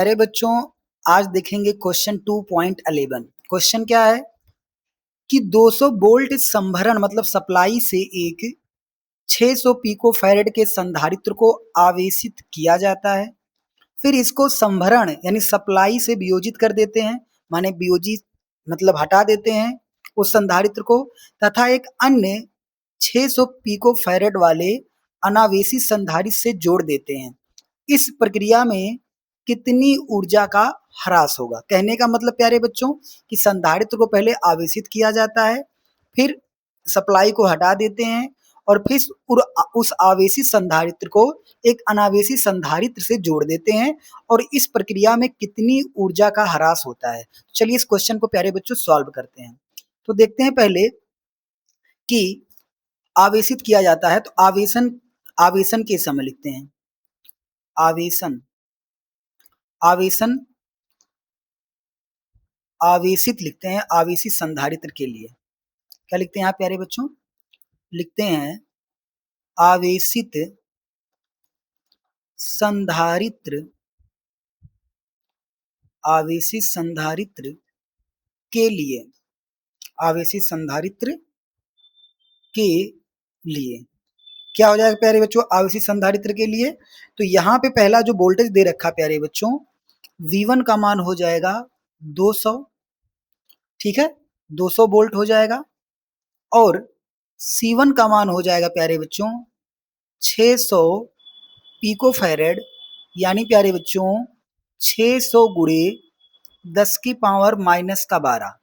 अरे बच्चों, आज देखेंगे क्वेश्चन 2.11। क्वेश्चन क्या है कि 200 वोल्ट संभरण मतलब सप्लाई से एक 600 पिको फैरेड के संधारित्र को आवेशित किया जाता है। फिर इसको संभरण यानी सप्लाई से वियोजित कर देते हैं, माने वियोजित मतलब हटा देते हैं उस संधारित्र को, तथा एक अन्य 600 पिको फैरेड वाले अनावेशित संधारित्र से जोड़ देते हैं। इस प्रक्रिया में कितनी ऊर्जा का ह्रास होगा। कहने का मतलब प्यारे बच्चों कि संधारित्र को पहले आवेशित किया जाता है, फिर सप्लाई को हटा देते हैं और फिर उस आवेशित संधारित्र को एक अनावेशित संधारित्र से जोड़ देते हैं और इस प्रक्रिया में कितनी ऊर्जा का ह्रास होता है। चलिए इस क्वेश्चन को प्यारे बच्चों सॉल्व करते हैं। तो देखते हैं पहले कि आवेशित किया जाता है तो आवेशन के समय लिखते हैं आवेशन आवेशित लिखते हैं आवेशित संधारित्र के लिए। क्या लिखते हैं यहाँ प्यारे बच्चों? लिखते हैं आवेशित संधारित्र के लिए क्या हो जाएगा प्यारे बच्चों आवेशित संधारित्र के लिए? तो यहाँ पे पहला जो वोल्टेज दे रखा प्यारे बच्चों V1 का मान हो जाएगा 200, ठीक है, 200 वोल्ट हो जाएगा। और C1 का मान हो जाएगा प्यारे बच्चों 600 पिको फैरेड, यानी प्यारे बच्चों 600 गुणे 10 की पावर माइनस का 12,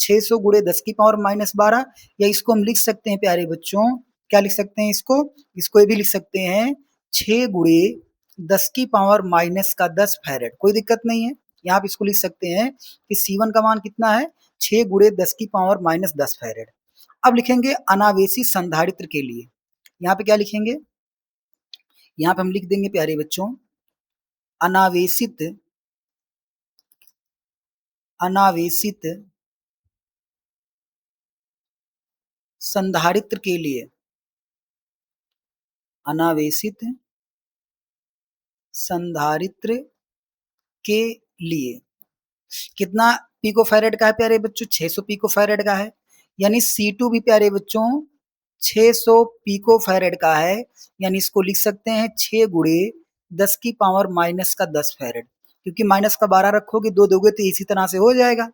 600 गुणे 10 की पावर माइनस 12, या इसको हम लिख सकते हैं प्यारे बच्चों, क्या लिख सकते हैं इसको ये भी लिख सकते हैं 6 गुणे 10 की पावर माइनस का 10 फैरेड। कोई दिक्कत नहीं है, यहाँ पे इसको लिख सकते हैं कि C1 का मान कितना है 6 गुणे 10 की पावर माइनस 10 फैरेड। अब लिखेंगे अनावेशित संधारित्र के लिए। यहाँ पे क्या लिखेंगे? यहाँ पे हम लिख देंगे प्यारे बच्चों अनावेशित संधारित्र के लिए, अनावेशित संधारित्र के लिए कितना पिको फैरेड का है प्यारे बच्चों? 600 पिको फैरेड का है, यानी C2 भी प्यारे बच्चों 600 पिको फैरेड का है, यानी इसको लिख सकते हैं 6 गुणे 10 की पावर माइनस का 10 फैरेड, क्योंकि माइनस का 12 रखोगे 2 दोगे तो इसी तरह से हो जाएगा।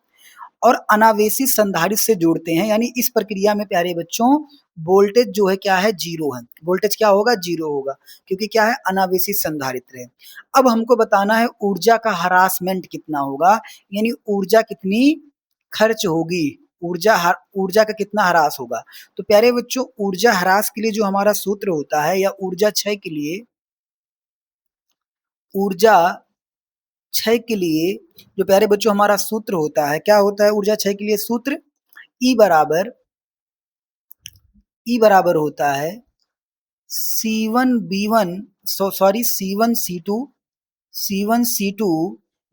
और अनावेशित संधारित्र से जोड़ते हैं, यानी इस प्रक्रिया में प्यारे बच्चों वोल्टेज जो है क्या है जीरो है, वोल्टेज क्या होगा जीरो होगा, क्योंकि क्या है अनावेशित संधारित्र है। अब हमको बताना है ऊर्जा का हरासमेंट कितना होगा, यानी ऊर्जा कितनी खर्च होगी, ऊर्जा का कितना ह्रास होगा। तो प्यारे बच्चों ऊर्जा ह्रास के लिए जो हमारा सूत्र होता है, या ऊर्जा क्षय के लिए जो प्यारे बच्चों हमारा सूत्र होता है, क्या होता है ऊर्जा क्षय के लिए सूत्र? E बराबर होता है C1C2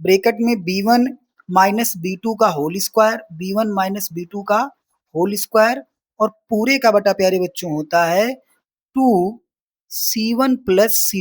ब्रैकेट में B1 माइनस B2 का होल स्क्वायर, और पूरे का बटा प्यारे बच्चों होता है 2C1 प्लस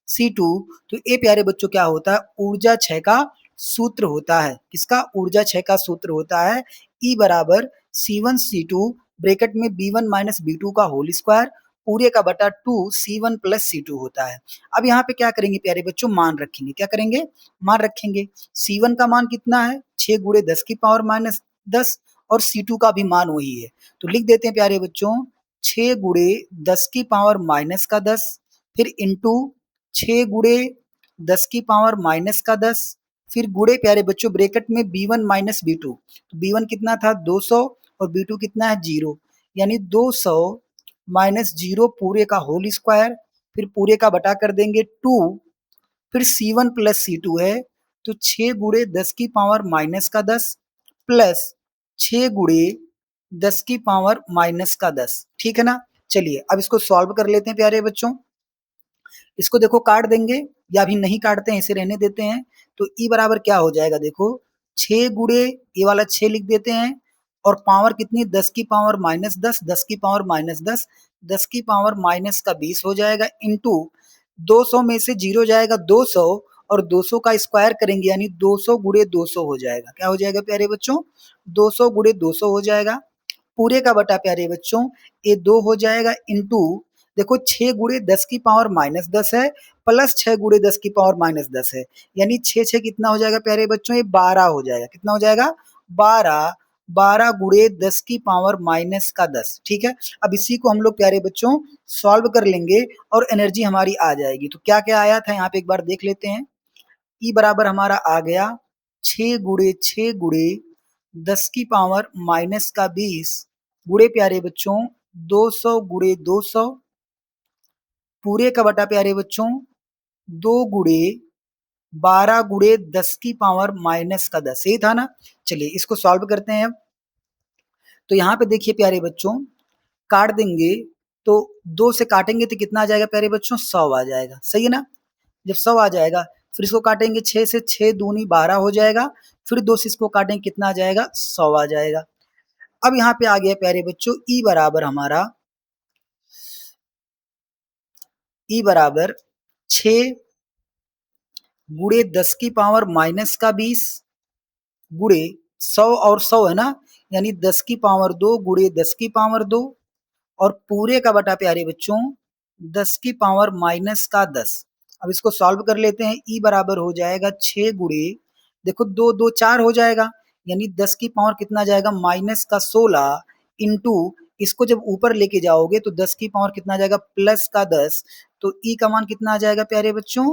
C2। तो ये प्यारे बच्चों क्या होता है ऊर्जा क्षय का सूत्र होता है। किसका? ऊर्जा क्षय का सूत्र होता है E बराबर C1C2 ब्रैकेट में B1 माइनस B2 का होल स्क्वायर पूरे का बटा 2C1 प्लस C2 होता है। अब यहाँ पे क्या करेंगे प्यारे बच्चों मान रखेंगे, क्या करेंगे मान रखेंगे। C1 का मान कितना है 6 गुणे 10 की पावर माइनस 10, और C2 का भी मान वही है, तो लिख देते हैं प्यारे बच्चों 6 गुणे 10 की पावर माइनस का 10, फिर इंटू 6 गुणे 10 की पावर माइनस का 10, फिर गुणे प्यारे बच्चों ब्रैकेट में B1 माइनस B2, तो B1 कितना था 200 और B2 कितना है 0, यानी 200 माइनस 0 पूरे का होल स्क्वायर, फिर पूरे का बटा कर देंगे 2, फिर C1 प्लस C2 है, तो 6 गुणे 10 की पावर माइनस का 10 प्लस 6 गुणे 10 की पावर माइनस का 10, ठीक है ना। चलिए अब इसको सॉल्व कर लेते हैं प्यारे बच्चों। इसको देखो काट देंगे, या भी नहीं काटते हैं इसे रहने देते हैं। तो E बराबर क्या हो जाएगा देखो 6 गुणे ये वाला 6 लिख देते हैं, और पावर कितनी 10 की पावर माइनस 10, 10 की पावर माइनस 10, 10 की पावर माइनस का 20 हो जाएगा, इंटू 200 में से 0 जाएगा 200, और 200 का स्क्वायर करेंगे यानी 200 गुणे 200 हो जाएगा। क्या हो जाएगा प्यारे बच्चों? 200 गुणे 200 हो जाएगा। पूरे का बटा प्यारे बच्चों ये 2 हो जाएगा इंटू देखो 6 गुणे 10 की पावर माइनस 10 है प्लस 6 गुणे 10 की पावर माइनस 10 है यानी 6 कितना हो जाएगा प्यारे बच्चों? ये 12 हो जाएगा। कितना हो जाएगा? 12। 12 गुणे 10 की पावर माइनस का 10। ठीक है, अब इसी को हम लोग प्यारे बच्चों सॉल्व कर लेंगे और एनर्जी हमारी आ जाएगी। तो क्या क्या आया था यहाँ पे एक बार देख लेते हैं। ई बराबर हमारा आ गया 6 गुणे 10 की पावर माइनस का 20 गुणे प्यारे बच्चों 200 गुणे 200 पूरे का बटा प्यारे बच्चों 2 गुणे 12 गुणे 10 की पावर माइनस का 10। यही था ना? चलिए इसको सॉल्व करते हैं अब। तो यहाँ पे देखिए प्यारे बच्चों काट देंगे तो 2 से काटेंगे तो कितना आ जाएगा प्यारे बच्चों? 100 आ जाएगा। सही है ना? जब 100 आ जाएगा फिर इसको काटेंगे 6 से, 6 दूनी 12 हो जाएगा। फिर 2 से इसको काटेंगे कितना आ जाएगा? 100 आ जाएगा। अब यहाँ पे आ गया प्यारे बच्चों ई बराबर हमारा ई बराबर 6 गुणे 10 की पावर माइनस का 20 गुणे 100 और 100 है ना, यानी 10 की पावर 2 गुणे 10 की पावर 2 और पूरे का बटा प्यारे बच्चों 10 की पावर माइनस का 10। अब इसको सॉल्व कर लेते हैं। ई बराबर हो जाएगा 6 गुणे देखो 2 2 4 हो जाएगा यानी 10 की पावर कितना जाएगा? माइनस का 16 इंटू इसको जब ऊपर लेके जाओगे तो 10 की पावर कितना जाएगा? प्लस का 10। तो ई का मान कितना आ जाएगा प्यारे बच्चों?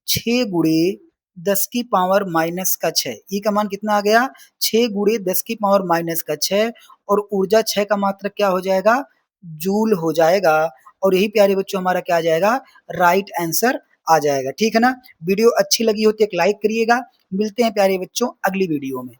6 गुणे 10 की पावर माइनस का 6। ई का मान कितना आ गया? 6 गुणे 10 की पावर माइनस का 6 और ऊर्जा 6 का मात्रक क्या हो जाएगा? जूल हो जाएगा। और यही प्यारे बच्चों हमारा क्या आ जाएगा? राइट आंसर आ जाएगा। ठीक है ना? वीडियो अच्छी लगी हो तो एक लाइक करिएगा। मिलते हैं प्यारे बच्चों अगली वीडियो में।